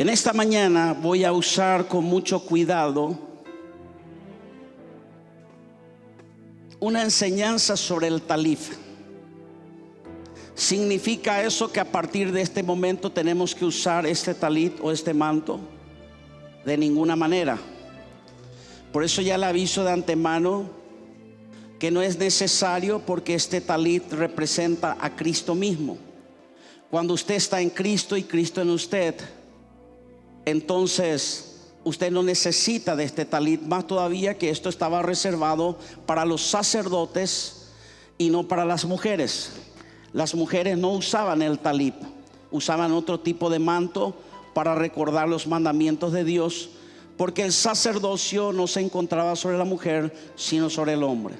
En esta mañana voy a usar con mucho cuidado una enseñanza sobre el talif. ¿Significa eso que a partir de este momento tenemos que usar este talit o este manto? De ninguna manera. Por eso ya le aviso de antemano que no es necesario, porque este talit representa a Cristo mismo. Cuando usted está en Cristo y Cristo en usted, entonces usted no necesita de este talit. Más todavía que esto estaba reservado para los sacerdotes y no para las mujeres. Las mujeres no usaban el talit, usaban otro tipo de manto para recordar los mandamientos de Dios, porque el sacerdocio no se encontraba sobre la mujer, sino sobre el hombre.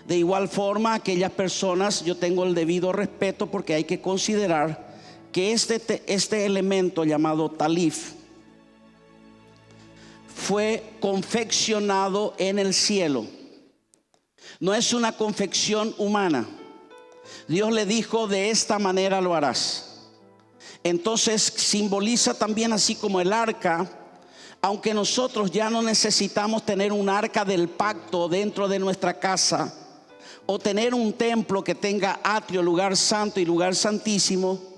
De igual forma, aquellas personas, yo tengo el debido respeto, porque hay que considerar que este elemento llamado talif fue confeccionado en el cielo. No es una confección humana. Dios le dijo: de esta manera lo harás. Entonces simboliza también, así como el arca, aunque nosotros ya no necesitamos tener un arca del pacto dentro de nuestra casa, o tener un templo que tenga atrio, lugar santo y lugar santísimo,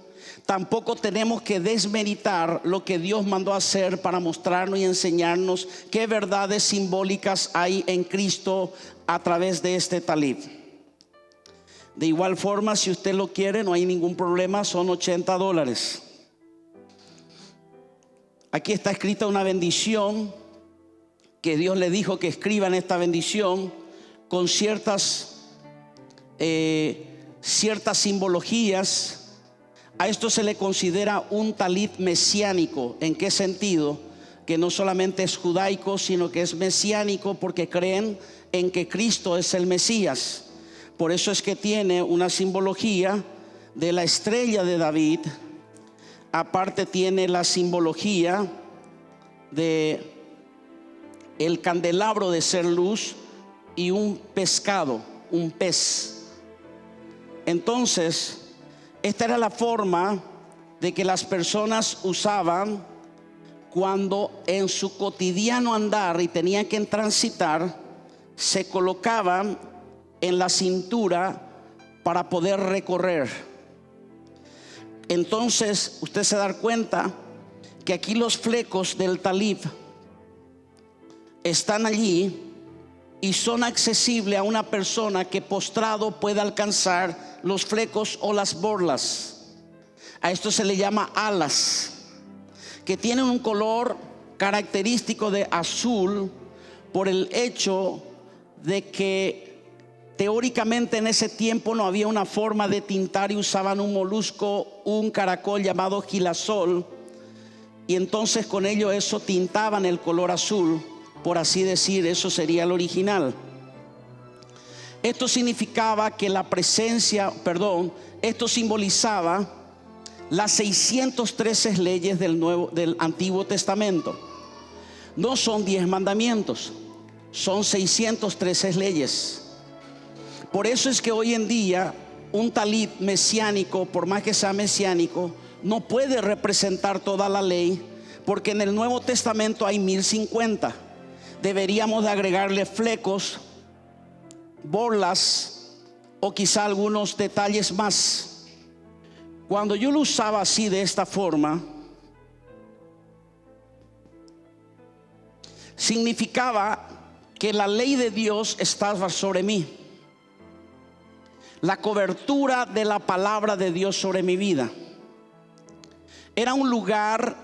tampoco tenemos que desmeritar lo que Dios mandó a hacer para mostrarnos y enseñarnos qué verdades simbólicas hay en Cristo a través de este talif. De igual forma, si usted lo quiere, no hay ningún problema, son $80. Aquí está escrita una bendición que Dios le dijo que escriban esta bendición con ciertas simbologías. A esto se le considera un talit mesiánico. ¿En qué sentido? Que no solamente es judaico, sino que es mesiánico, porque creen en que Cristo es el Mesías. Por eso es que tiene una simbología de la estrella de David. Aparte tiene la simbología de el candelabro de ser luz y un pescado, un pez. Entonces, esta era la forma de que las personas usaban cuando en su cotidiano andar y tenían que transitar, se colocaban en la cintura para poder recorrer. Entonces usted se da cuenta que aquí los flecos del talif están allí y son accesibles a una persona que postrado pueda alcanzar los flecos o las borlas. A esto se le llama alas, que tienen un color característico de azul, por el hecho de que teóricamente en ese tiempo no había una forma de tintar y usaban un molusco, un caracol llamado girasol, y entonces con ello eso tintaban el color azul, por así decir. Eso sería el original. Esto significaba que esto simbolizaba las 613 leyes del Antiguo Testamento. No son 10 mandamientos, son 613 leyes. Por eso es que hoy en día un talit mesiánico, por más que sea mesiánico, no puede representar toda la ley, porque en el Nuevo Testamento hay 1050. Deberíamos de agregarle flecos, borlas o quizá algunos detalles más. Cuando yo lo usaba así, de esta forma, significaba que la ley de Dios estaba sobre mí. La cobertura de la palabra de Dios sobre mi vida. Era un lugar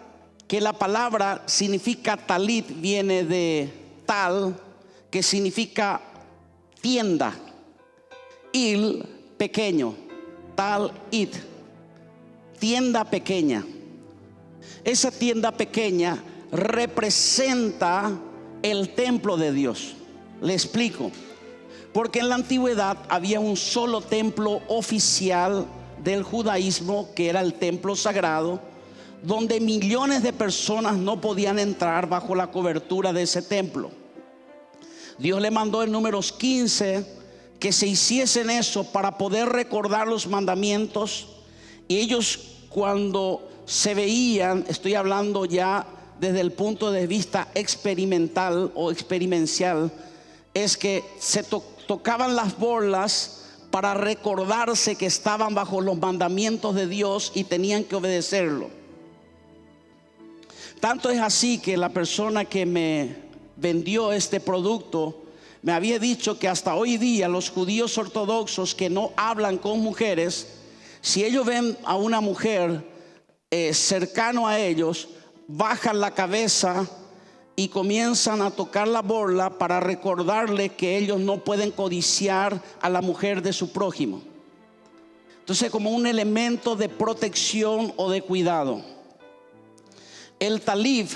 que la palabra significa talit, viene de tal, que significa tienda, il, pequeño, tal, it, tienda pequeña. Esa tienda pequeña representa el templo de Dios. Le explico. Porque en la antigüedad había un solo templo oficial del judaísmo, que era el templo sagrado, donde millones de personas no podían entrar bajo la cobertura de ese templo. Dios le mandó en Números 15 que se hiciesen eso para poder recordar los mandamientos, y ellos, cuando se veían, estoy hablando ya desde el punto de vista experimental o experiencial, es que se tocaban las borlas para recordarse que estaban bajo los mandamientos de Dios y tenían que obedecerlo. Tanto es así que la persona que me vendió este producto me había dicho que hasta hoy día los judíos ortodoxos que no hablan con mujeres, si ellos ven a una mujer cercano a ellos, bajan la cabeza y comienzan a tocar la borla para recordarle que ellos no pueden codiciar a la mujer de su prójimo. Entonces, como un elemento de protección o de cuidado. El talib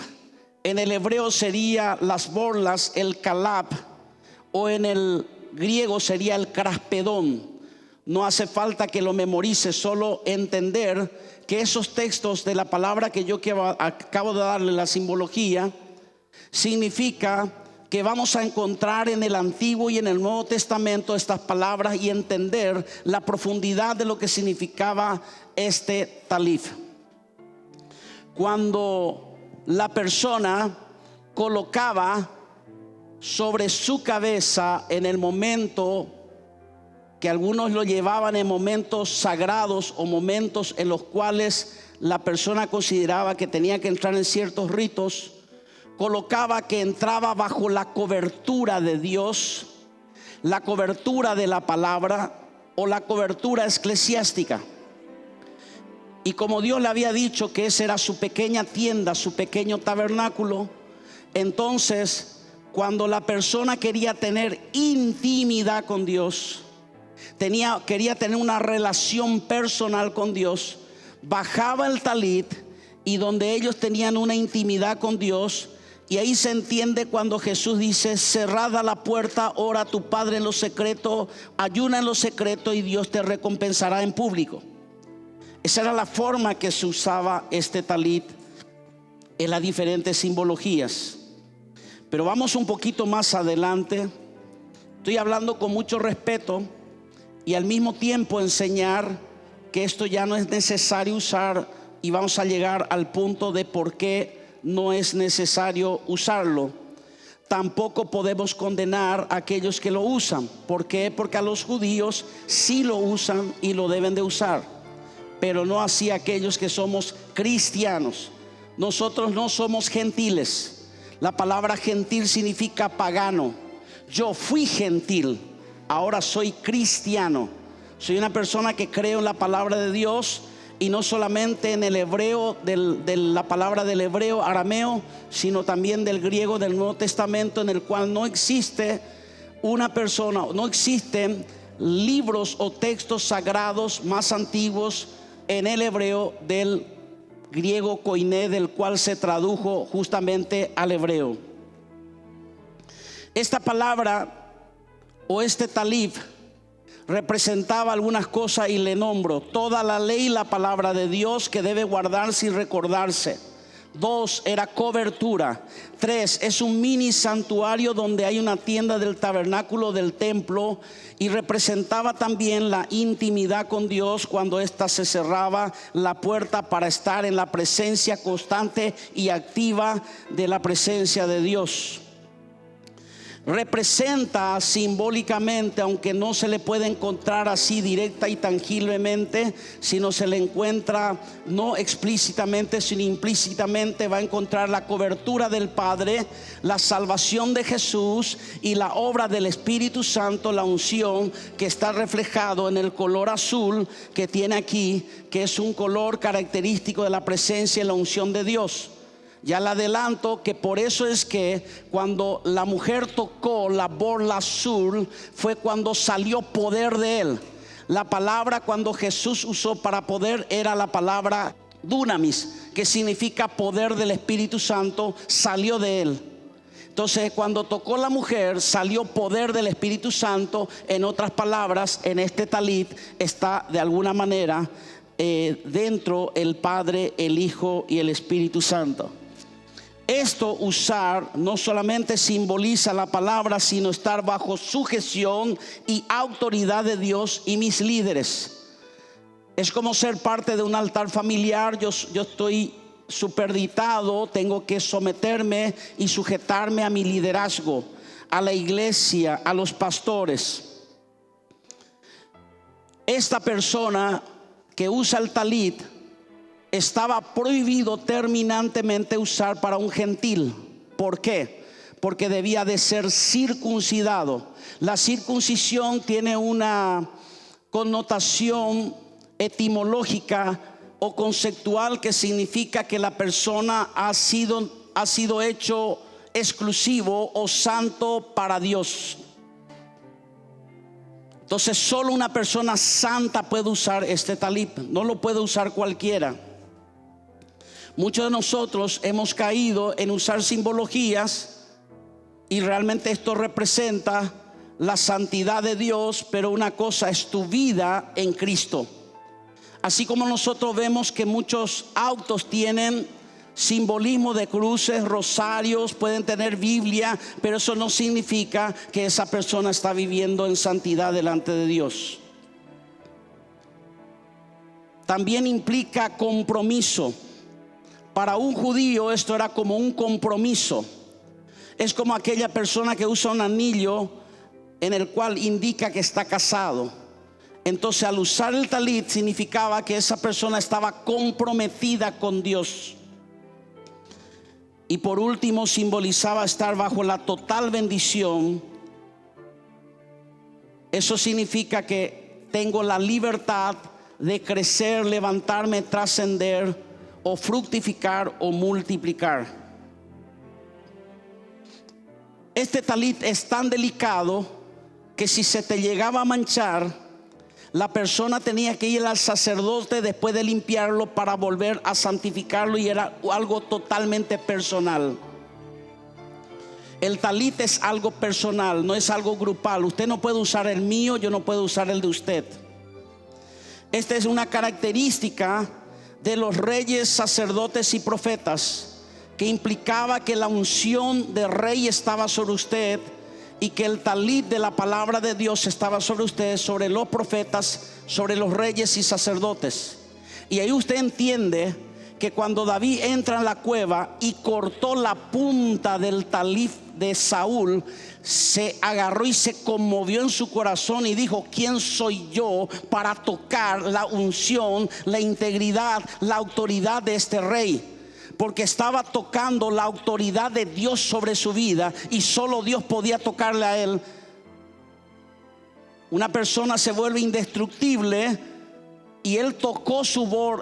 en el hebreo sería las borlas, el kalab, o en el griego sería el craspedón. No hace falta que lo memorice, solo entender que esos textos de la palabra que yo acabo de darle la simbología, significa que vamos a encontrar en el Antiguo y en el Nuevo Testamento estas palabras y entender la profundidad de lo que significaba este talib. Cuando la persona colocaba sobre su cabeza en el momento que algunos lo llevaban en momentos sagrados o momentos en los cuales la persona consideraba que tenía que entrar en ciertos ritos, colocaba que entraba bajo la cobertura de Dios, la cobertura de la palabra o la cobertura eclesiástica. Y como Dios le había dicho que esa era su pequeña tienda, su pequeño tabernáculo, entonces cuando la persona quería tener intimidad con Dios, quería tener una relación personal con Dios, bajaba el talit, y donde ellos tenían una intimidad con Dios. Y ahí se entiende cuando Jesús dice: cerrada la puerta, ora a tu Padre en lo secreto, ayuna en lo secreto y Dios te recompensará en público. Esa era la forma que se usaba este talit en las diferentes simbologías. Pero vamos un poquito más adelante. Estoy hablando con mucho respeto y al mismo tiempo enseñar que esto ya no es necesario usar, y vamos a llegar al punto de por qué no es necesario usarlo. Tampoco podemos condenar a aquellos que lo usan. ¿Por qué? Porque a los judíos sí lo usan y lo deben de usar, pero no así aquellos que somos cristianos. Nosotros no somos gentiles. La palabra gentil significa pagano. Yo fui gentil, ahora soy cristiano. Soy una persona que creo en la palabra de Dios, y no solamente en el hebreo, de la palabra del hebreo arameo, sino también del griego del Nuevo Testamento, en el cual no existe una persona, no existen libros o textos sagrados más antiguos en el hebreo del griego koiné, del cual se tradujo justamente al hebreo. Esta palabra o este talib representaba algunas cosas, y le nombro: toda la ley y la palabra de Dios que debe guardarse y recordarse. 2, era cobertura. 3, es un mini santuario donde hay una tienda del tabernáculo del templo, y representaba también la intimidad con Dios cuando ésta se cerraba la puerta para estar en la presencia constante y activa de la presencia de Dios. Representa simbólicamente, aunque no se le puede encontrar así directa y tangiblemente, sino se le encuentra no explícitamente sino implícitamente, va a encontrar la cobertura del Padre, la salvación de Jesús y la obra del Espíritu Santo, la unción, que está reflejado en el color azul que tiene aquí, que es un color característico de la presencia y la unción de Dios. Ya le adelanto que por eso es que cuando la mujer tocó la borla azul, fue cuando salió poder de él. La palabra cuando Jesús usó para poder era la palabra dunamis, que significa poder del Espíritu Santo, salió de él. Entonces, cuando tocó la mujer, salió poder del Espíritu Santo. En otras palabras, en este talit está de alguna manera dentro el Padre, el Hijo y el Espíritu Santo. Esto, usar, no solamente simboliza la palabra, sino estar bajo sujeción y autoridad de Dios y mis líderes. Es como ser parte de un altar familiar. Yo estoy superditado, tengo que someterme y sujetarme a mi liderazgo, a la iglesia, a los pastores. Esta persona que usa el talit estaba prohibido terminantemente usar para un gentil. ¿Por qué? Porque debía de ser circuncidado. La circuncisión tiene una connotación etimológica o conceptual que significa que la persona ha sido hecho exclusivo o santo para Dios. Entonces solo una persona santa puede usar este talit, no lo puede usar cualquiera. Muchos de nosotros hemos caído en usar simbologías y realmente esto representa la santidad de Dios, pero una cosa es tu vida en Cristo. Así como nosotros vemos que muchos autos tienen simbolismo de cruces, rosarios, pueden tener Biblia, pero eso no significa que esa persona está viviendo en santidad delante de Dios. También implica compromiso. Para un judío esto era como un compromiso. Es como aquella persona que usa un anillo en el cual indica que está casado. Entonces al usar el talit significaba que esa persona estaba comprometida con Dios. Y por último simbolizaba estar bajo la total bendición. Eso significa que tengo la libertad de crecer, levantarme, trascender o fructificar o multiplicar. Este talit es tan delicado que si se te llegaba a manchar, la persona tenía que ir al sacerdote después de limpiarlo para volver a santificarlo, y era algo totalmente personal. El talit es algo personal, no es algo grupal. Usted no puede usar el mío, yo no puedo usar el de usted. Esta es una característica de los reyes, sacerdotes y profetas, que implicaba que la unción de rey estaba sobre usted y que el talit de la palabra de Dios estaba sobre ustedes, sobre los profetas, sobre los reyes y sacerdotes. Y ahí usted entiende que cuando David entra en la cueva y cortó la punta del talit de Saúl, se agarró y se conmovió en su corazón y dijo: ¿quién soy yo para tocar la unción, la integridad, la autoridad de este rey? Porque estaba tocando la autoridad de Dios sobre su vida y solo Dios podía tocarle a él. Una persona se vuelve indestructible y él tocó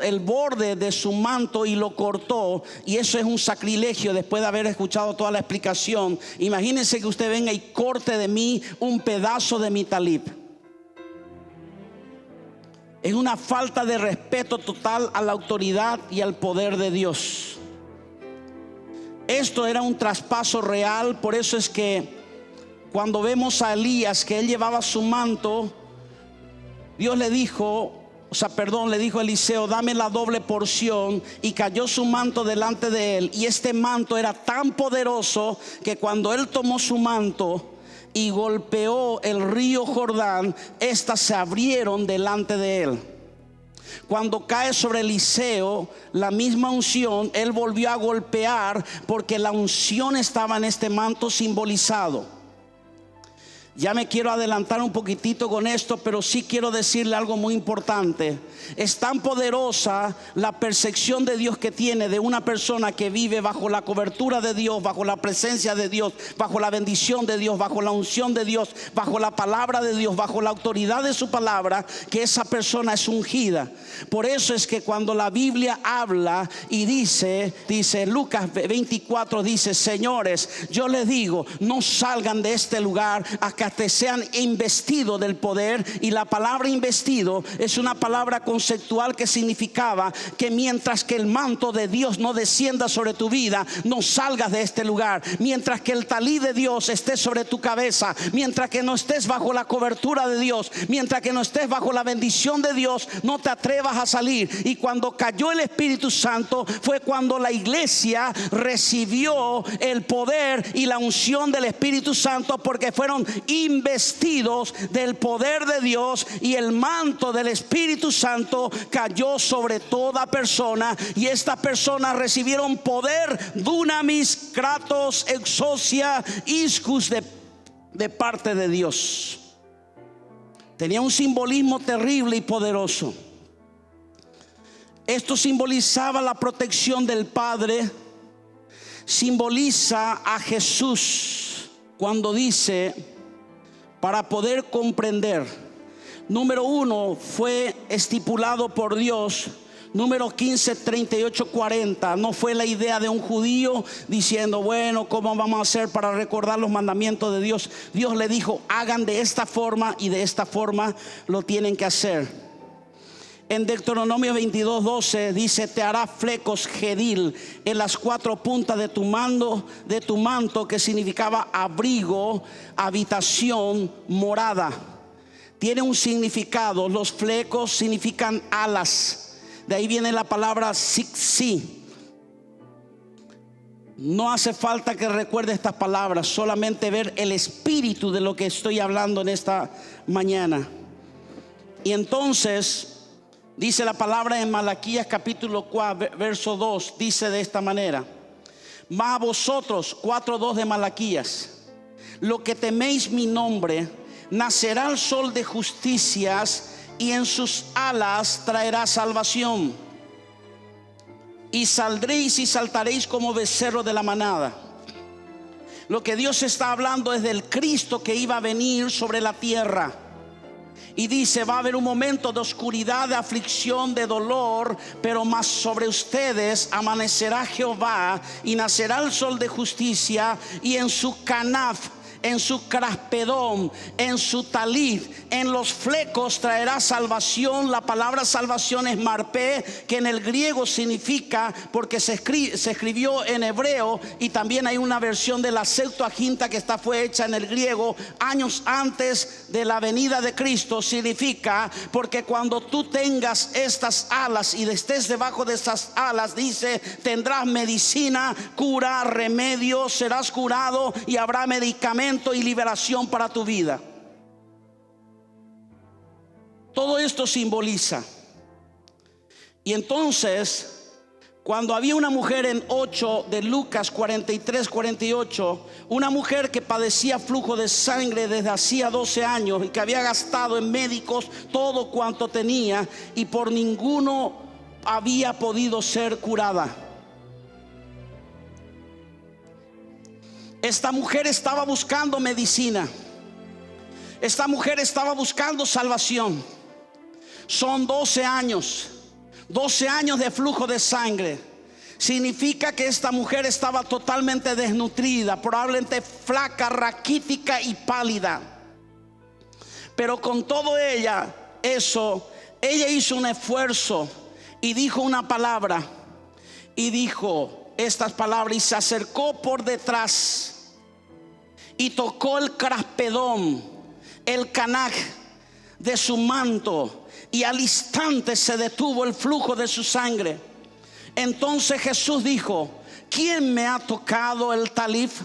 el borde de su manto y lo cortó, y eso es un sacrilegio. Después de haber escuchado toda la explicación, imagínense que usted venga y corte de mí un pedazo de mi talit. Es una falta de respeto total a la autoridad y al poder de Dios. Esto era un traspaso real. Por eso es que cuando vemos a Elías que él llevaba su manto, Dios le dijo a Eliseo: dame la doble porción. Y cayó su manto delante de él. Y este manto era tan poderoso que cuando él tomó su manto y golpeó el río Jordán, estas se abrieron delante de él. Cuando cae sobre Eliseo la misma unción, él volvió a golpear, porque la unción estaba en este manto simbolizado. Ya me quiero adelantar un poquitito con esto, pero sí quiero decirle algo muy importante. Es tan poderosa la percepción de Dios que tiene de una persona que vive bajo la cobertura de Dios, bajo la presencia de Dios, bajo la bendición de Dios, bajo la unción de Dios, bajo la palabra de Dios, bajo la autoridad de su palabra, que esa persona es ungida. Por eso es que cuando la Biblia habla y dice Lucas 24, dice: señores, yo les digo, no salgan de este lugar hasta que sean investidos del poder. Y la palabra investido es una palabra conceptual que significaba que mientras que el manto de Dios no descienda sobre tu vida, no salgas de este lugar. Mientras que el talit de Dios esté sobre tu cabeza, mientras que no estés bajo la cobertura de Dios, mientras que no estés bajo la bendición de Dios, no te atrevas a salir. Y cuando cayó el Espíritu Santo fue cuando la iglesia recibió el poder y la unción del Espíritu Santo, porque fueron investidos del poder de Dios, y el manto del Espíritu Santo cayó sobre toda persona, y estas personas recibieron poder, dunamis, kratos, exousia, ischus, de parte de Dios. Tenía un simbolismo terrible y poderoso. Esto simbolizaba la protección del Padre, simboliza a Jesús cuando dice, para poder comprender, número 1, fue estipulado por Dios. Número 15, 38, 40. No fue la idea de un judío diciendo, bueno, ¿cómo vamos a hacer para recordar los mandamientos de Dios? Dios le dijo, hagan de esta forma, y de esta forma lo tienen que hacer. En Deuteronomio 22, 12 dice, te hará flecos gedil en las 4 puntas de tu manto, que significaba abrigo, habitación, morada. Tiene un significado. Los flecos significan alas. De ahí viene la palabra siksi. No hace falta que recuerde estas palabras, solamente ver el espíritu de lo que estoy hablando en esta mañana. Y entonces dice la palabra en Malaquías capítulo 4 verso 2, dice de esta manera: mas a vosotros, 4:2 de Malaquías, lo que teméis mi nombre, nacerá el sol de justicias, y en sus alas traerá salvación, y saldréis y saltaréis como becerro de la manada. Lo que Dios está hablando es del Cristo que iba a venir sobre la tierra. Y dice, va a haber un momento de oscuridad, de aflicción, de dolor, pero más sobre ustedes amanecerá Jehová, y nacerá el sol de justicia, y en su canaf, en su craspedón, en su talit, en los flecos traerá salvación. La palabra salvación es marpé, que en el griego significa, porque se escribió en hebreo, y también hay una versión de la Septuaginta que fue hecha en el griego años antes de la venida de Cristo. Significa, porque cuando tú tengas estas alas y estés debajo de estas alas, dice, tendrás medicina, cura, remedio, serás curado, y habrá medicamento y liberación para tu vida. Todo esto simboliza. Y entonces, cuando había una mujer en 8 de Lucas 43, 48, una mujer que padecía flujo de sangre desde hacía 12 años, y que había gastado en médicos todo cuanto tenía, y por ninguno había podido ser curada. Esta mujer estaba buscando medicina. Esta mujer estaba buscando salvación. Son 12 años. 12 años de flujo de sangre. Significa que esta mujer estaba totalmente desnutrida, probablemente flaca, raquítica y pálida. Pero con todo ella hizo un esfuerzo y dijo una palabra. Y dijo estas palabras, y se acercó por detrás y tocó el craspedón, el canaj de su manto, y al instante se detuvo el flujo de su sangre. Entonces Jesús dijo, ¿quién me ha tocado el talif?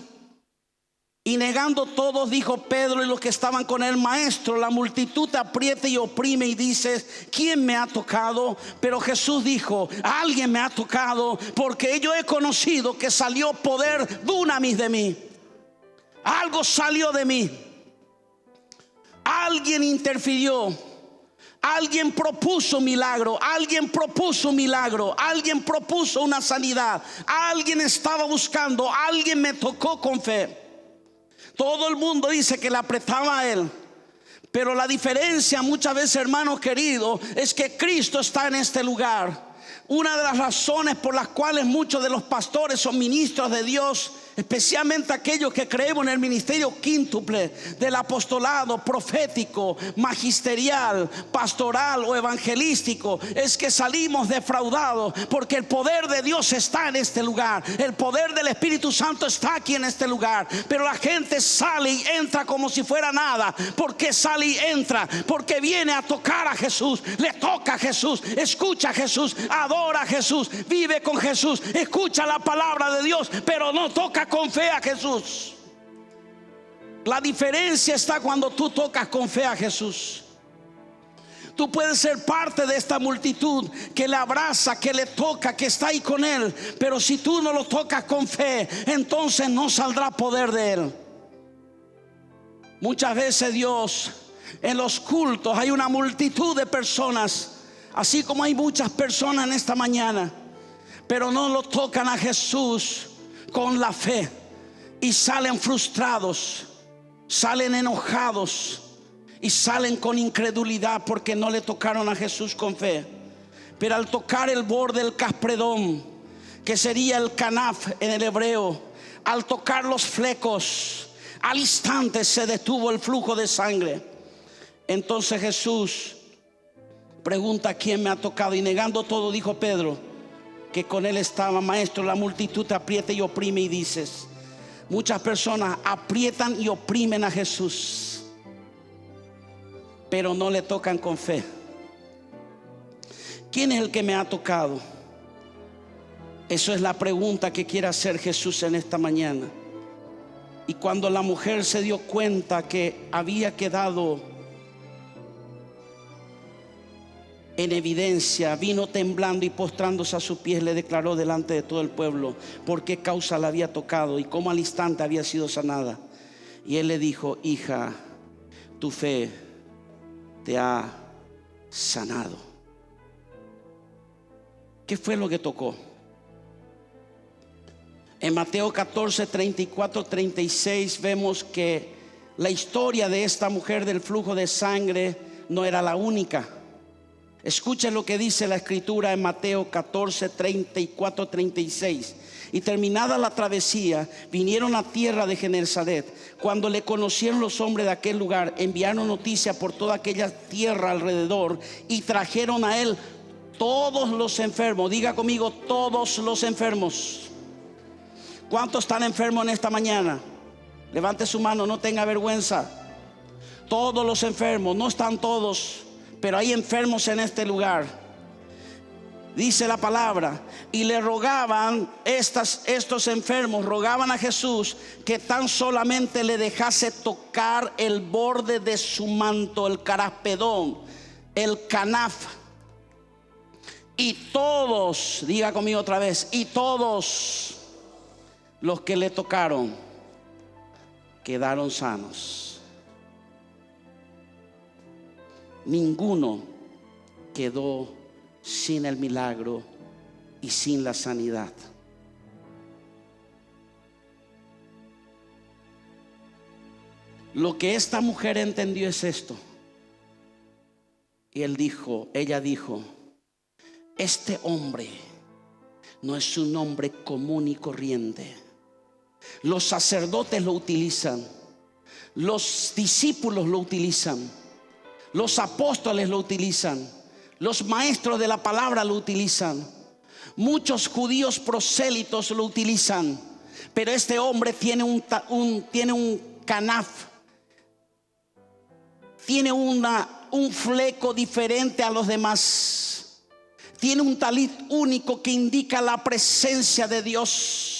Y negando todos, dijo Pedro y los que estaban con él, maestro, la multitud te aprieta y oprime, y dices, ¿quién me ha tocado? Pero Jesús dijo, alguien me ha tocado, porque yo he conocido que salió poder dunamis de mí. Algo salió de mí. Alguien interfirió. Alguien propuso milagro. Alguien propuso milagro. Alguien propuso una sanidad. Alguien estaba buscando. Alguien me tocó con fe. Todo el mundo dice que le apretaba a él. Pero la diferencia muchas veces, hermanos queridos, es que Cristo está en este lugar. Una de las razones por las cuales muchos de los pastores son ministros de Dios, especialmente aquellos que creemos en el ministerio quíntuple del apostolado profético, magisterial, pastoral o evangelístico, es que salimos defraudados, porque el poder de Dios está en este lugar. El poder del Espíritu Santo está aquí en este lugar. Pero la gente sale y entra como si fuera nada. ¿Por qué sale y entra? Porque viene a tocar a Jesús, le toca a Jesús, escucha a Jesús, adora a Jesús, vive con Jesús, escucha la palabra de Dios, pero no toca con fe a Jesús. La diferencia está cuando tú tocas con fe a Jesús. Tú puedes ser parte de esta multitud que le abraza, que le toca, que está ahí con Él. Pero si tú no lo tocas con fe, entonces no saldrá poder de Él. Muchas veces Dios, en los cultos hay una multitud de personas, así como hay muchas personas en esta mañana, pero no lo tocan a Jesús con la fe y salen frustrados, salen enojados y salen con incredulidad porque no le tocaron a Jesús con fe. Pero al tocar el borde del caspredón, que sería el canaf en el hebreo, al tocar los flecos, al instante se detuvo el flujo de sangre. Entonces Jesús pregunta: ¿quién me ha tocado? Y negando todo, dijo Pedro, que con él estaba: maestro, la multitud te aprieta y oprime. Y dices, muchas personas aprietan y oprimen a Jesús, pero no le tocan con fe. ¿Quién es el que me ha tocado? Eso es la pregunta que quiere hacer Jesús en esta mañana. Y cuando la mujer se dio cuenta que había quedado en evidencia, vino temblando y postrándose a sus pies, le declaró delante de todo el pueblo por qué causa la había tocado y cómo al instante había sido sanada. Y él le dijo: hija, tu fe te ha sanado. ¿Qué fue lo que tocó? En Mateo 14, 34, 36 vemos que la historia de esta mujer del flujo de sangre no era la única. Escuchen lo que dice la escritura en Mateo 14, 34, 36. Y terminada la travesía, vinieron a tierra de Genesaret. Cuando le conocieron los hombres de aquel lugar, enviaron noticia por toda aquella tierra alrededor y trajeron a él todos los enfermos. Diga conmigo: todos los enfermos. ¿Cuántos están enfermos en esta mañana? Levante su mano, no tenga vergüenza. Todos los enfermos, no están todos, pero hay enfermos en este lugar. Dice la palabra: y le rogaban, estos enfermos rogaban a Jesús que tan solamente le dejase tocar el borde de su manto, el caraspedón, el canaf. Y todos, diga conmigo otra vez, y todos los que le tocaron quedaron sanos. Ninguno quedó sin el milagro y sin la sanidad. Lo que esta mujer entendió es esto. Y ella dijo: este hombre no es un hombre común y corriente. Los sacerdotes lo utilizan, los discípulos lo utilizan, los apóstoles lo utilizan, los maestros de la palabra lo utilizan, muchos judíos prosélitos lo utilizan. Pero este hombre tiene un canaf, tiene un fleco diferente a los demás, tiene un talit único que indica la presencia de Dios.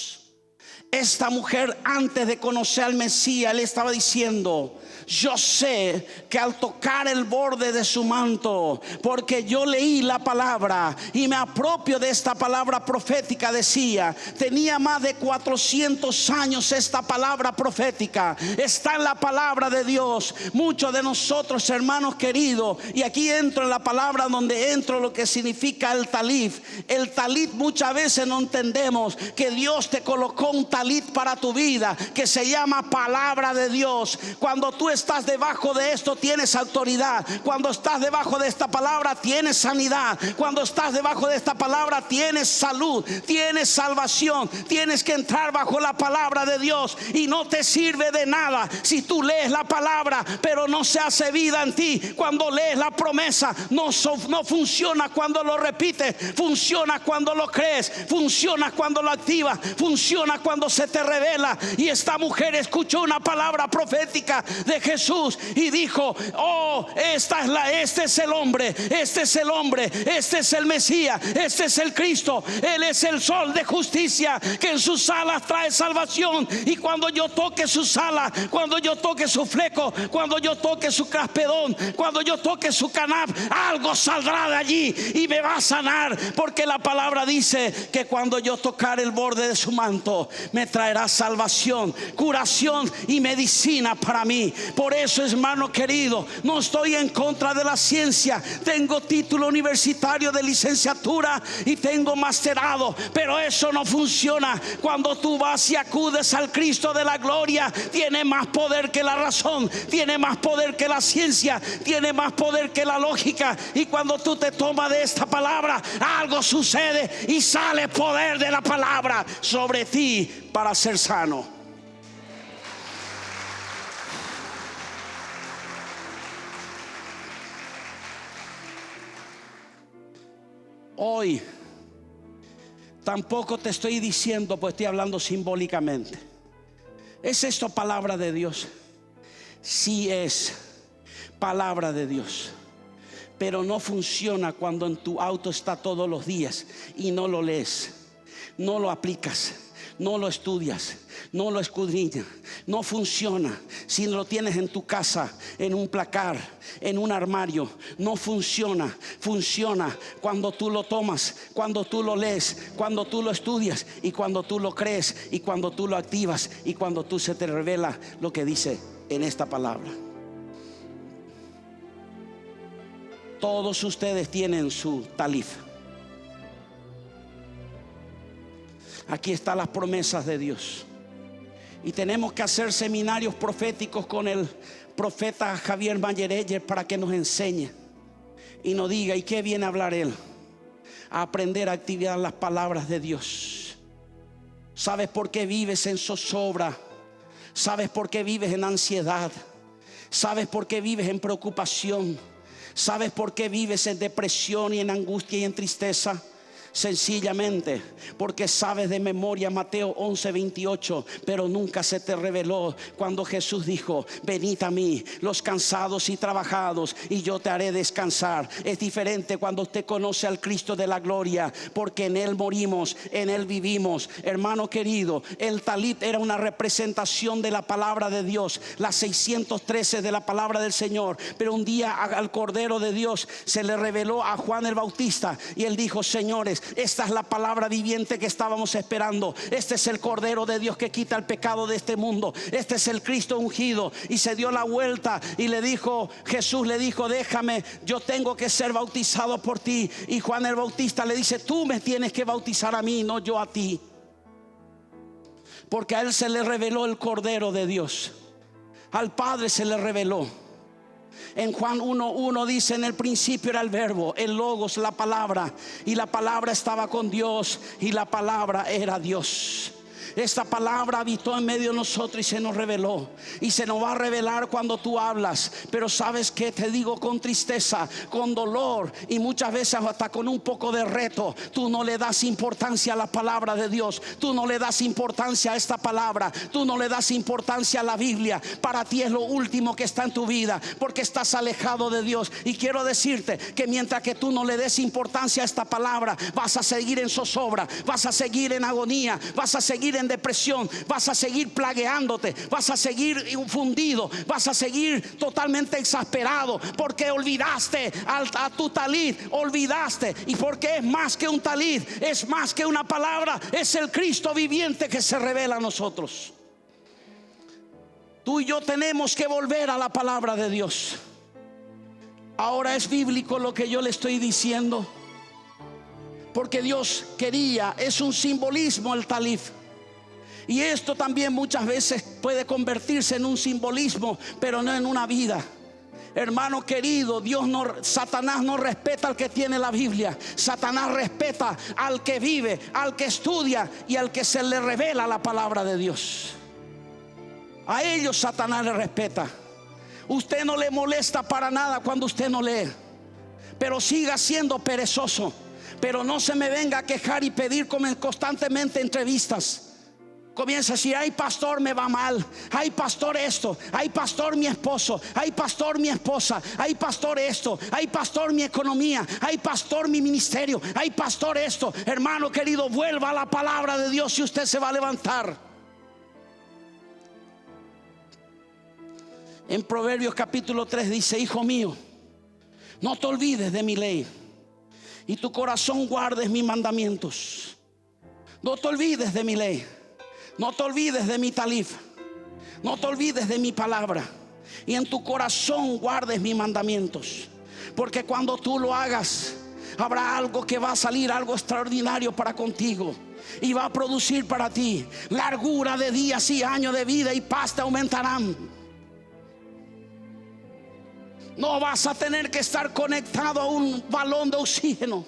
Esta mujer, antes de conocer al Mesías, le estaba diciendo: yo sé que al tocar el borde de su manto, porque yo leí la palabra y me apropio de esta palabra profética. Decía, tenía más de 400 años esta palabra profética. Está en la palabra de Dios. Muchos de nosotros, hermanos queridos, y aquí entro en la palabra donde entro lo que significa el talit. El talit, muchas veces no entendemos que Dios te colocó un talit para tu vida que se llama palabra de Dios. Cuando tú estás debajo de esto, tienes autoridad. Cuando estás debajo de esta palabra, tienes sanidad. Cuando estás debajo de esta palabra, tienes salud, tienes salvación. Tienes que entrar bajo la palabra de Dios. Y no te sirve de nada si tú lees la palabra pero no se hace vida en ti. Cuando lees la promesa, no funciona cuando lo repites. Funciona cuando lo crees. Funciona cuando lo activas. Funciona cuando se te revela. Y esta mujer escuchó una palabra profética de Jesús y dijo: oh, este es el hombre, este es el hombre, este es el Mesías, este es el Cristo. Él es el sol de justicia que en sus alas trae salvación. Y cuando yo toque sus alas, cuando yo toque su fleco, cuando yo toque su caspedón, cuando yo toque su canap, algo saldrá de allí y me va a sanar, porque la palabra dice que cuando yo tocar el borde de su manto me traerá salvación, curación y medicina para mí. Por eso, hermano querido, no estoy en contra de la ciencia. Tengo título universitario de licenciatura y tengo masterado, pero eso no funciona. Cuando tú vas y acudes al Cristo de la gloria, tiene más poder que la razón, tiene más poder que la ciencia, tiene más poder que la lógica. Y cuando tú te tomas de esta palabra, algo sucede y sale poder de la palabra sobre ti para ser sano. Hoy tampoco te estoy diciendo, pues estoy hablando simbólicamente. ¿Es esto palabra de Dios? Sí, es palabra de Dios, pero no funciona cuando en tu auto está todos los días y no lo lees, no lo aplicas, no lo estudias, no lo escudriñas. No funciona si lo tienes en tu casa, en un placar, en un armario. No funciona. Funciona cuando tú lo tomas, cuando tú lo lees, cuando tú lo estudias y cuando tú lo crees y cuando tú lo activas y cuando tú se te revela lo que dice en esta palabra. Todos ustedes tienen su talif. Aquí están las promesas de Dios. Y tenemos que hacer seminarios proféticos con el profeta Javier Mayereyer para que nos enseñe y nos diga: ¿y qué viene a hablar él? A aprender a activar las palabras de Dios. ¿Sabes por qué vives en zozobra? ¿Sabes por qué vives en ansiedad? ¿Sabes por qué vives en preocupación? ¿Sabes por qué vives en depresión y en angustia y en tristeza? Sencillamente porque sabes de memoria Mateo 11:28, pero nunca se te reveló cuando Jesús dijo: venid a mí los cansados y trabajados y yo te haré descansar. Es diferente cuando usted conoce al Cristo de la gloria, porque en Él morimos, en Él vivimos. Hermano querido, el talit era una representación de la palabra de Dios, las 613 de la palabra del Señor. Pero un día al Cordero de Dios se le reveló a Juan el Bautista y él dijo: señores, esta es la palabra viviente que estábamos esperando. Este es el Cordero de Dios que quita el pecado de este mundo. Este es el Cristo ungido. Y se dio la vuelta y le dijo, Jesús le dijo: déjame, yo tengo que ser bautizado por ti. Y Juan el Bautista le dice: tú me tienes que bautizar a mí, no yo a ti, porque a él se le reveló el Cordero de Dios. Al Padre se le reveló. En Juan 1:1 dice: en el principio era el verbo, el logos, la palabra, y la palabra estaba con Dios y la palabra era Dios. Esta palabra habitó en medio de nosotros y se nos reveló, y se nos va a revelar cuando tú hablas. Pero sabes que te digo con tristeza, con dolor y muchas veces hasta con un poco de reto, tú no le das importancia a la palabra de Dios. Tú no le das importancia a esta palabra. Tú no le das importancia a la Biblia. Para ti es lo último que está en tu vida, porque estás alejado de Dios. Y quiero decirte que mientras que tú no le des importancia a esta palabra, vas a seguir en zozobra, vas a seguir en agonía, vas a seguir en depresión, vas a seguir plagueándote, vas a seguir fundido, vas a seguir totalmente exasperado, porque olvidaste a tu talit, olvidaste. Y porque es más que un talit, es más que una palabra, es el Cristo viviente que se revela a nosotros. Tú y yo tenemos que volver a la palabra de Dios. Ahora es bíblico lo que yo le estoy diciendo, porque Dios quería, es un simbolismo el talif. Y esto también muchas veces puede convertirse en un simbolismo, pero no en una vida. Hermano querido, Satanás no respeta al que tiene la Biblia. Satanás respeta al que vive, al que estudia y al que se le revela la palabra de Dios. A ellos Satanás le respeta. Usted no le molesta para nada cuando usted no lee, pero siga siendo perezoso. Pero no se me venga a quejar y pedir constantemente entrevistas comienza a decir: ay, pastor, me va mal. Ay, pastor, esto. Ay, pastor, mi esposo. Ay, pastor, mi esposa. Ay, pastor, esto. Ay, pastor, mi economía. Ay, pastor, mi ministerio. Ay, pastor, esto. Hermano querido, vuelva a la palabra de Dios y usted se va a levantar. En Proverbios capítulo 3 dice: hijo mío, no te olvides de mi ley, y tu corazón guardes mis mandamientos. No te olvides de mi ley. No te olvides de mi talif. No te olvides de mi palabra. Y en tu corazón guardes mis mandamientos. Porque cuando tú lo hagas, habrá algo que va a salir, algo extraordinario para contigo. Y va a producir para ti largura de días y años de vida, y paz te aumentarán. No vas a tener que estar conectado a un balón de oxígeno.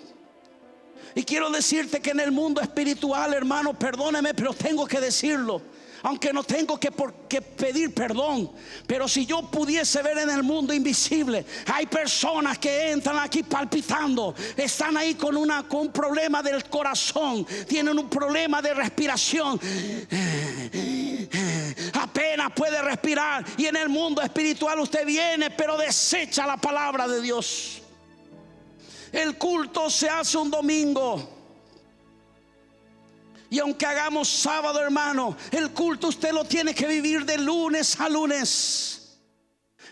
Y quiero decirte que en el mundo espiritual, hermano, perdóneme, pero tengo que decirlo, aunque no tengo que pedir perdón, pero si yo pudiese ver en el mundo invisible, hay personas que entran aquí palpitando, están ahí con un problema del corazón, tienen un problema de respiración, apenas puede respirar. Y en el mundo espiritual usted viene, pero desecha la palabra de Dios. El culto se hace un domingo, y aunque hagamos sábado, hermano, el culto usted lo tiene que vivir de lunes a lunes.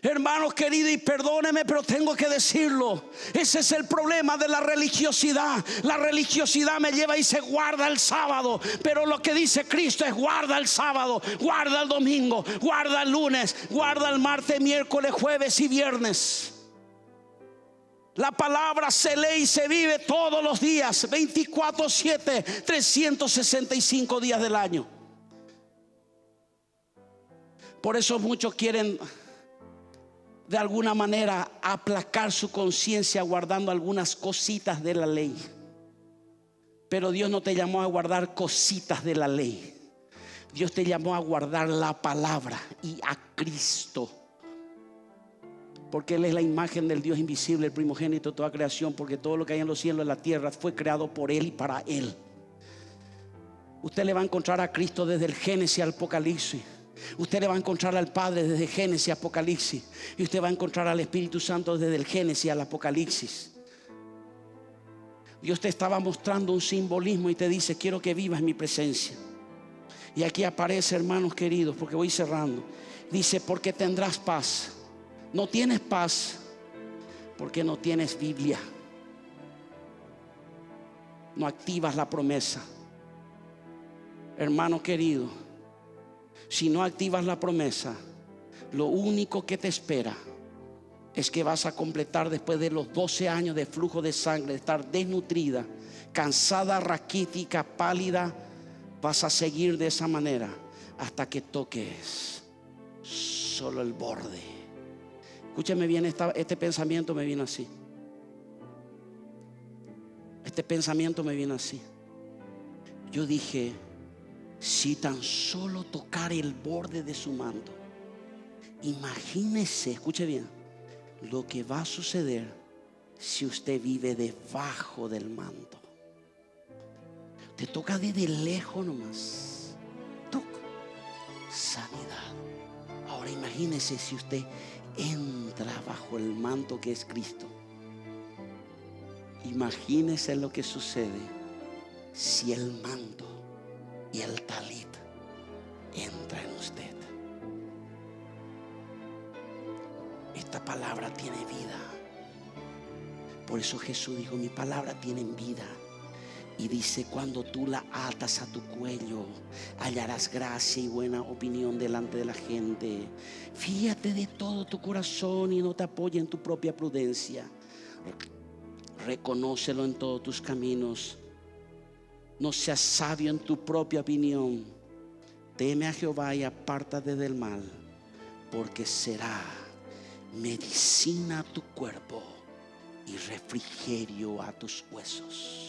Hermanos queridos, y perdóneme, pero tengo que decirlo, ese es el problema de la religiosidad. La religiosidad me lleva y se guarda el sábado, pero lo que dice Cristo es: guarda el sábado, guarda el domingo, guarda el lunes, guarda el martes, miércoles, jueves y viernes. La palabra se lee y se vive todos los días, 24/7, 365 días del año. Por eso muchos quieren de alguna manera aplacar su conciencia guardando algunas cositas de la ley. Pero Dios no te llamó a guardar cositas de la ley. Dios te llamó a guardar la palabra y a Cristo. Porque Él es la imagen del Dios invisible, el primogénito de toda creación. Porque todo lo que hay en los cielos y en la tierra fue creado por Él y para Él. Usted le va a encontrar a Cristo desde el Génesis al Apocalipsis. Usted le va a encontrar al Padre desde Génesis a Apocalipsis. Y usted va a encontrar al Espíritu Santo desde el Génesis al Apocalipsis. Dios te estaba mostrando un simbolismo y te dice: quiero que vivas en mi presencia. Y aquí aparece, hermanos queridos, porque voy cerrando. Dice: porque tendrás paz. No tienes paz porque no tienes Biblia. No activas la promesa. Hermano querido, si no activas la promesa, lo único que te espera es que vas a completar, después de los 12 años de flujo de sangre, de estar desnutrida, cansada, raquítica, pálida, vas a seguir de esa manera hasta que toques solo el borde. Escúcheme bien, este pensamiento me viene así. Este pensamiento me viene así. Yo dije: si tan solo tocar el borde de su manto, imagínese, escuche bien, lo que va a suceder si usted vive debajo del manto. Te toca desde lejos nomás. Toc, sanidad. Ahora imagínese si usted entra bajo el manto que es Cristo. Imagínese lo que sucede si el manto y el talit entra en usted. Esta palabra tiene vida. Por eso Jesús dijo: mi palabra tiene vida. Y dice: cuando tú la atas a tu cuello, hallarás gracia y buena opinión delante de la gente. Fíate de todo tu corazón y no te apoye en tu propia prudencia. Reconócelo en todos tus caminos. No seas sabio en tu propia opinión. Teme a Jehová y apártate del mal, porque será medicina a tu cuerpo y refrigerio a tus huesos.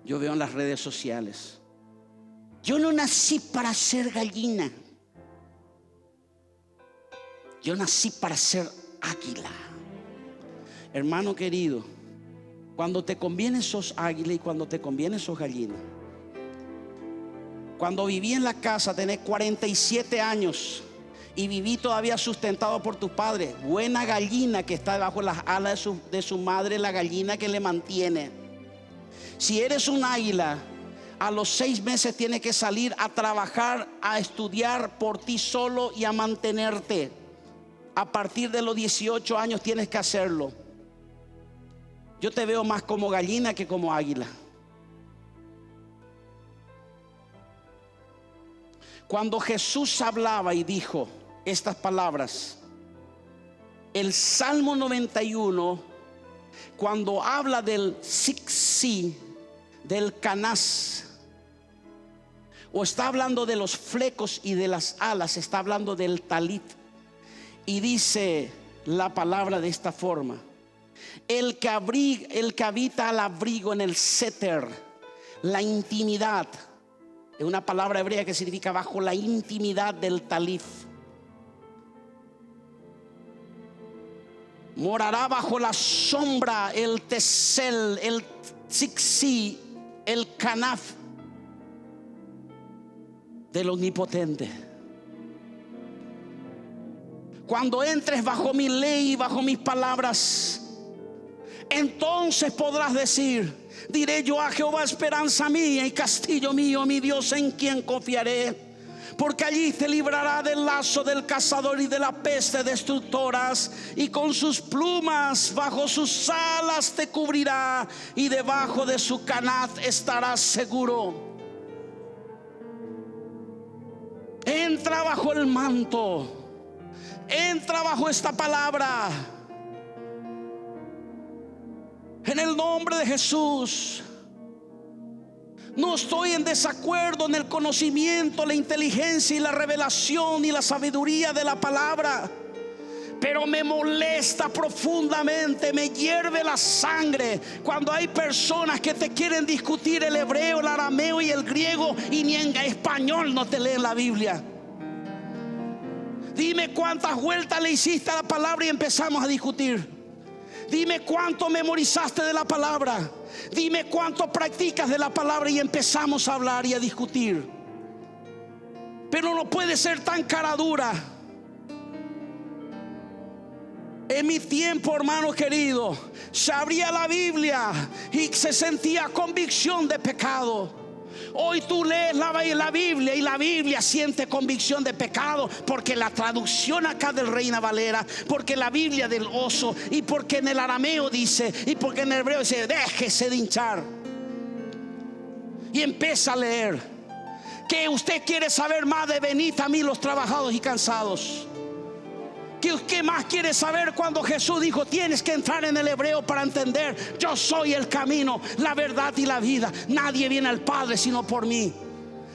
Yo veo en las redes sociales: yo no nací para ser gallina, yo nací para ser águila. Hermano querido, cuando te conviene sos águila y cuando te conviene sos gallina. Cuando viví en la casa, tenés 47 años y viví todavía sustentado por tus padres. Buena gallina que está debajo de las alas de su madre, la gallina que le mantiene. Si eres un águila, a los 6 meses tienes que salir a trabajar, a estudiar por ti solo y a mantenerte. A partir de los 18 años tienes que hacerlo. Yo te veo más como gallina que como águila. Cuando Jesús hablaba y dijo estas palabras, el Salmo 91, cuando habla del Siksi, del Canaz, o está hablando de los flecos y de las alas, está hablando del talit, y dice la palabra de esta forma: el que habita al abrigo en el seter, la intimidad. Es una palabra hebrea que significa bajo la intimidad del talit. Morará bajo la sombra, el tesel, el tziksi, el canaf del Omnipotente. Cuando entres bajo mi ley y bajo mis palabras, entonces podrás decir: diré yo a Jehová, esperanza mía y castillo mío, mi Dios en quien confiaré. Porque allí te librará del lazo del cazador y de la peste destructoras, y con sus plumas bajo sus alas te cubrirá, y debajo de su canaz estarás seguro. Entra bajo el manto, entra bajo esta palabra. En el nombre de Jesús. No estoy en desacuerdo en el conocimiento, la inteligencia y la revelación y la sabiduría de la palabra, pero me molesta profundamente, me hierve la sangre cuando hay personas que te quieren discutir el hebreo, el arameo y el griego, y ni en español no te leen la Biblia. Dime cuántas vueltas le hiciste a la palabra y empezamos a discutir. Dime cuánto memorizaste de la palabra. Dime cuánto practicas de la palabra y empezamos a hablar y a discutir. Pero no puede ser tan cara dura. En mi tiempo, hermano querido, se abría la Biblia y se sentía convicción de pecado. Hoy tú lees la Biblia y la Biblia siente convicción de pecado, porque la traducción acá del Reina Valera, porque la Biblia del oso, y porque en el arameo dice, y porque en el hebreo dice: déjese de hinchar. Y empieza a leer. Que usted quiere saber más de venid a mí los trabajados y cansados. ¿Qué más quiere saber cuando Jesús dijo: tienes que entrar en el hebreo para entender? Yo soy el camino, la verdad y la vida. Nadie viene al Padre sino por mí.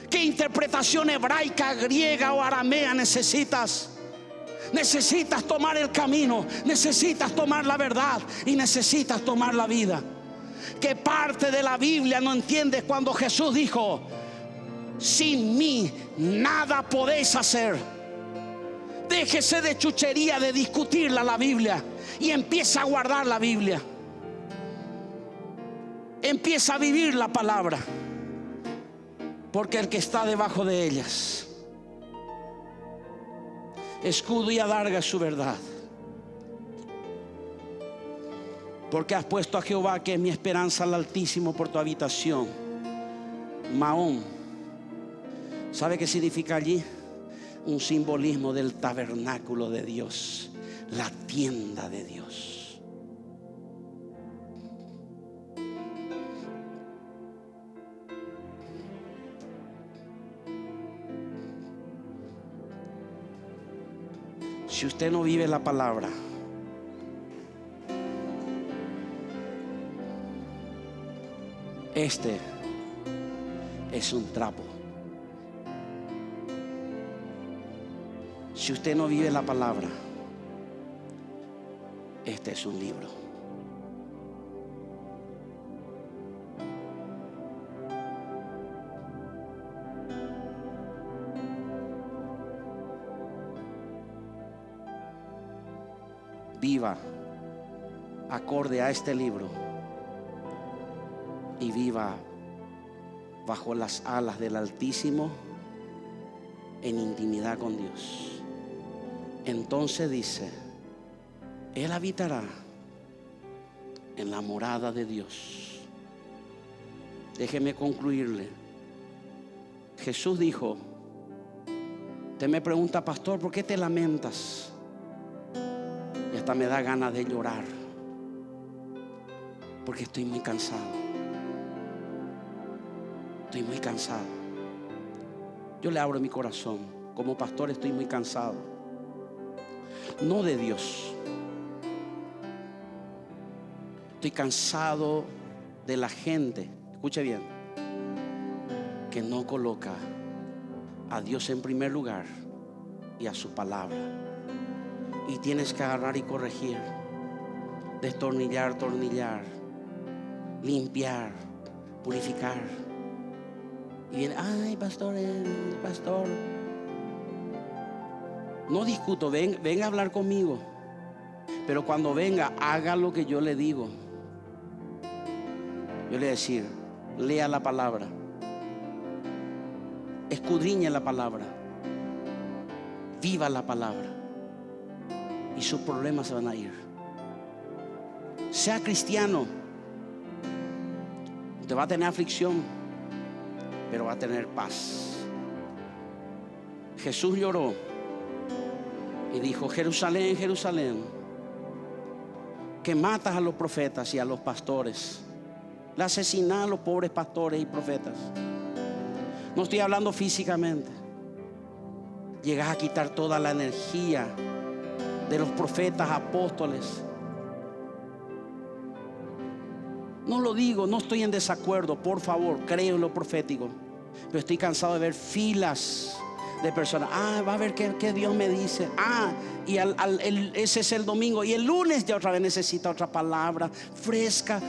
¿Qué interpretación hebraica, griega o aramea necesitas? Necesitas tomar el camino, necesitas tomar la verdad y necesitas tomar la vida. ¿Qué parte de la Biblia no entiendes cuando Jesús dijo: sin mí nada podéis hacer? Déjese de chuchería, de discutirla la Biblia, y empieza a guardar la Biblia. Empieza a vivir la palabra, porque el que está debajo de ellas, escudo y adarga es su verdad. Porque has puesto a Jehová, que es mi esperanza, al Altísimo, por tu habitación. Mahón. ¿Sabe qué significa allí? Un simbolismo del tabernáculo de Dios, la tienda de Dios. Si usted no vive la palabra, este es un trapo. Si usted no vive la palabra, este es un libro. Viva acorde a este libro y viva bajo las alas del Altísimo en intimidad con Dios. Entonces dice, Él habitará en la morada de Dios. Déjeme concluirle. Jesús dijo, usted me pregunta, pastor, ¿por qué te lamentas? Y hasta me da ganas de llorar, porque estoy muy cansado. Estoy muy cansado. Yo le abro mi corazón. Como pastor estoy muy cansado. No de Dios. Estoy cansado de la gente, escuche bien, que no coloca a Dios en primer lugar y a su palabra. Y tienes que agarrar y corregir, destornillar, tornillar, limpiar, purificar. Y viene, ay, pastor, el pastor. No discuto, venga a hablar conmigo. Pero cuando venga, haga lo que yo le digo. Yo le voy a decir, lea la palabra, escudriñe la palabra, viva la palabra, y sus problemas se van a ir. Sea cristiano, usted va a tener aflicción, pero va a tener paz. Jesús lloró y dijo, Jerusalén, Jerusalén, que matas a los profetas y a los pastores, le asesinas a los pobres pastores y profetas. No estoy hablando físicamente. Llegas a quitar toda la energía de los profetas, apóstoles. No lo digo, no estoy en desacuerdo, por favor, creo en lo profético. Pero estoy cansado de ver filas de personas. Va a ver qué Dios me dice. Y ese es el domingo. Y el lunes ya otra vez necesita otra palabra fresca.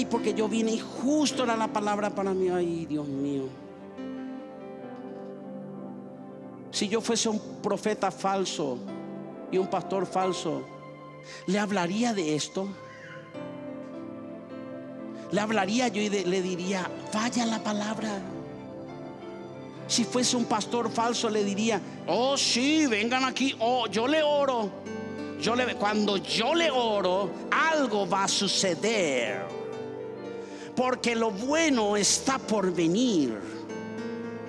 Porque yo vine y justo era la palabra para mí. Ay, Dios mío. Si yo fuese un profeta falso y un pastor falso, ¿le hablaría de esto? Le hablaría yo y le diría, vaya la palabra. Si fuese un pastor falso, le diría, oh sí, vengan aquí, yo le oro. Cuando yo le oro, algo va a suceder, porque lo bueno está por venir.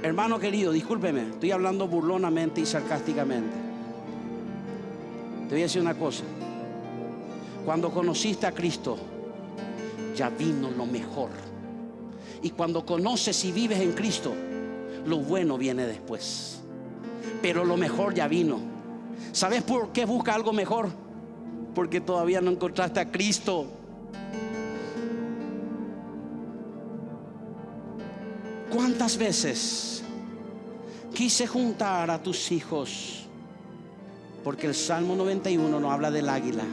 Hermano querido, discúlpeme, estoy hablando burlonamente y sarcásticamente. Te voy a decir una cosa. Cuando conociste a Cristo, ya vino lo mejor. Y cuando conoces y vives en Cristo, lo bueno viene después. Pero lo mejor ya vino. ¿Sabes por qué busca algo mejor? Porque todavía no encontraste a Cristo. ¿Cuántas veces quise juntar a tus hijos? Porque el Salmo 91 no habla del águila,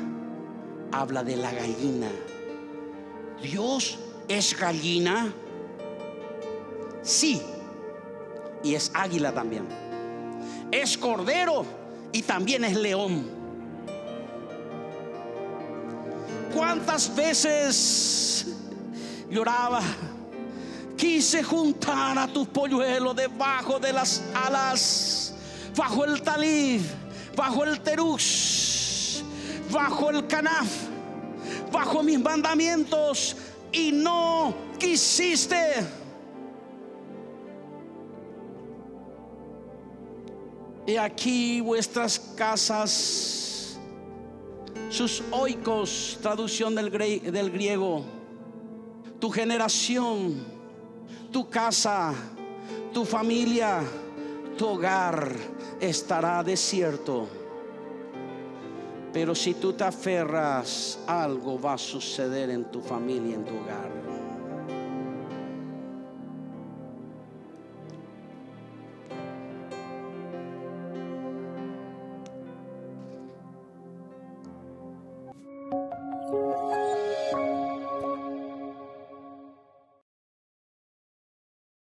habla de la gallina. ¿Dios es gallina? Sí. Y es águila también. Es cordero y también es león. ¿Cuántas veces lloraba? Quise juntar a tus polluelos debajo de las alas, bajo el talib, bajo el terux, bajo el canaf, bajo mis mandamientos, y no quisiste. Y aquí vuestras casas, sus oikos, traducción del griego, tu generación, tu casa, tu familia, tu hogar estará desierto. Pero si tú te aferras, algo va a suceder en tu familia, en tu hogar.